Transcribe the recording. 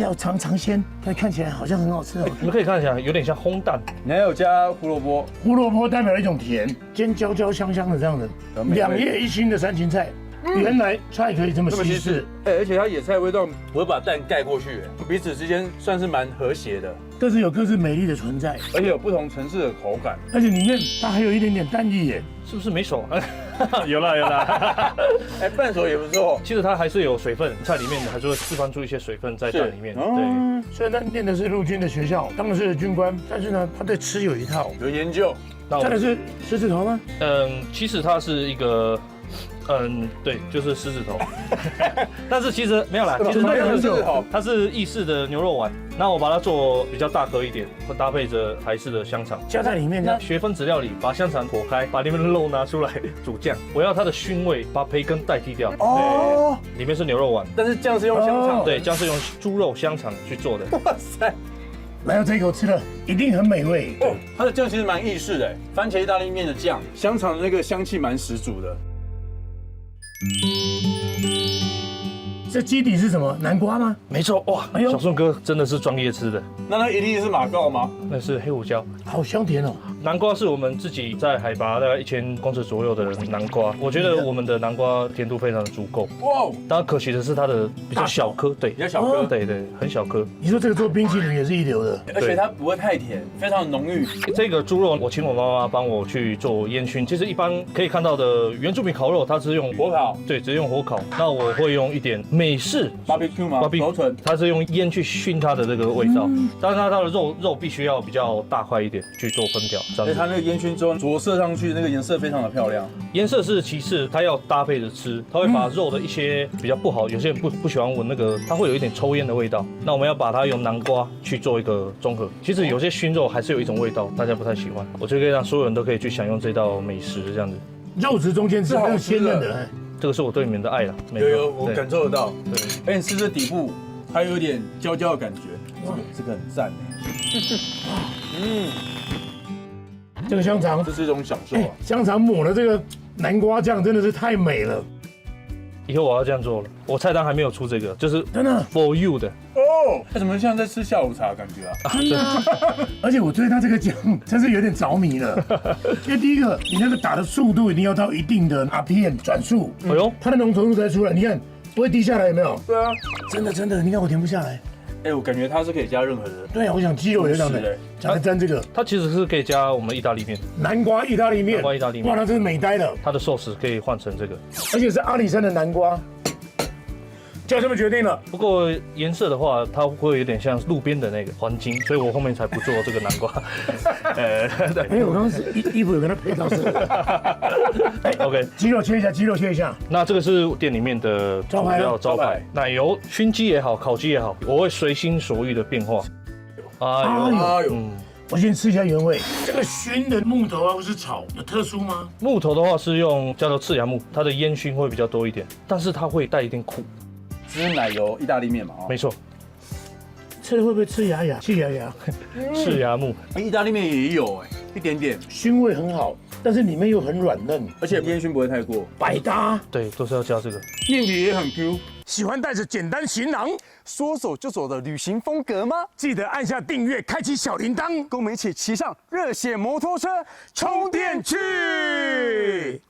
要尝尝鲜，但看起来好像很好吃哦。你们可以看起来有点像烘蛋，你还有加胡萝卜，胡萝卜代表了一种甜，煎焦焦香香的这样子，两叶一新的山芹菜。原来菜可以这么稀释，而且它野菜味道不会把蛋盖过去，彼此之间算是蛮和谐的，各自有各自美丽的存在，而且有不同层次的口感，而且里面它还有一点点蛋液耶，是不是没熟？有啦。半熟也不错。其实它还是有水分，菜里面还是会释放出一些水分在蛋里面。对，虽然他念的是陆军的学校，当的是军官，但是呢，他对吃有一套，有研究。再来是狮子头吗？其实它是一个。对，就是狮子头，但是其实没有啦，其实它是意式的牛肉丸，那我把它做比较大颗一点，会搭配着台式的香肠加在里面呢。学分子料理，把香肠剖开，把里面的肉拿出来煮酱，我要它的熏味，把培根代替掉。哦，里面是牛肉丸，但是酱是用香肠，对，酱是用猪肉香肠去做的。哇塞！来到这一口吃了，一定很美味。哦，它的酱其实蛮意式的，番茄意大利面的酱，香肠的那个香气蛮十足的。这基底是什么？南瓜吗？没错，哇！小顺哥真的是专业吃的。那一定是马告吗？那是黑胡椒，好香甜哦。南瓜是我们自己在海拔大概1000公尺左右的南瓜，我觉得我们的南瓜甜度非常的足够。哇！当然可惜的是它的比较小颗，对，比较小颗，对，很小颗。你说这个做冰淇淋也是一流的，而且它不会太甜，非常浓郁。这个猪肉我请我妈妈帮我去做烟熏，其实一般可以看到的原住民烤肉，它是用火烤，对，直接用火烤。那我会用一点美式 barbecue 吗？熟成，它是用烟去熏它的这个味道，但是它的肉必须要比较大块一点去做分条，所以它那个烟熏之后着色上去，那个颜色非常的漂亮。颜色是其次，它要搭配着吃，它会把肉的一些比较不好，有些人不喜欢闻那个，它会有一点抽烟的味道。那我们要把它用南瓜去做一个综合。其实有些熏肉还是有一种味道，大家不太喜欢。我就可以让所有人都可以去享用这道美食，这样子。肉质中间是很鲜嫩的，这个是我对你们的爱了。有，我感受得到。对，而且吃这底部还有一点焦焦的感觉，这个很赞这个香肠，这是一种享受啊！香肠抹了这个南瓜酱，真的是太美了。以后我要这样做了。我菜单还没有出这个，就是真的 for you 的哦。它怎么像在吃下午茶的感觉啊？真的，而且我对它这个酱真是有点着迷了。因为第一个，你那个打的速度一定要到一定的 RPM 转速，哎呦，它的浓稠度才出来。你看不会滴下来，有没有？对啊，真的，你看我停不下来。我感觉它是可以加任何的。对啊，我想鸡肉也这样的，加来沾这个。它其实是可以加我们意大利面，南瓜意大利面，哇，那真是美呆了。它的寿司可以换成这个，而且是阿里山的南瓜。就这么决定了。不过颜色的话，它会有点像路边的那个黄金，所以我后面才不做这个南瓜。对。我刚刚是衣服有跟它配套是。OK， 鸡肉切一下。那这个是店里面的招牌，奶油熏鸡也好，烤鸡也好，我会随心所欲的变化。哎呦，我先吃一下原味。这个熏的木头啊，或是草，有特殊吗？木头的话是用叫做赤芽木，它的烟熏会比较多一点，但是它会带一点苦。这是奶油意大利面嘛？没错。吃了会不会吃牙？吃牙？赤芽木，意大利面也有一点点熏味很好，但是里面又很软嫩，而且烟熏不会太过，百搭。对，都是要加这个。面体也很 Q。喜欢带着简单行囊说走就走的旅行风格吗？记得按下订阅，开启小铃铛，跟我们一起骑上热血摩托车充电去。